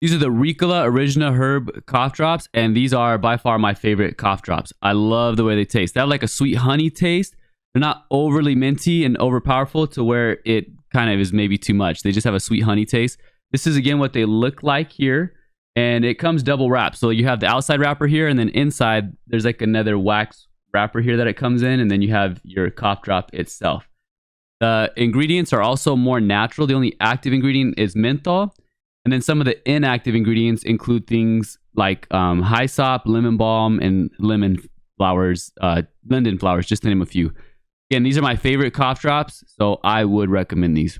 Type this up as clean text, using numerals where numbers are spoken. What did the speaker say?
These are the Ricola Original Herb cough drops, and these are by far my favorite cough drops. I love the way they taste. They have like a sweet honey taste. They're not overly minty and overpowerful to where it kind of is maybe too much. They just have a sweet honey taste. This is again what they look like here, and it comes double wrapped. So you have the outside wrapper here, and then inside there's like another wax wrapper here that it comes in, and then you have your cough drop itself. The ingredients are also more natural. The only active ingredient is menthol. And then some of the inactive ingredients include things like hyssop, lemon balm, and lemon flowers, linden flowers, just to name a few. Again, these are my favorite cough drops, so I would recommend these.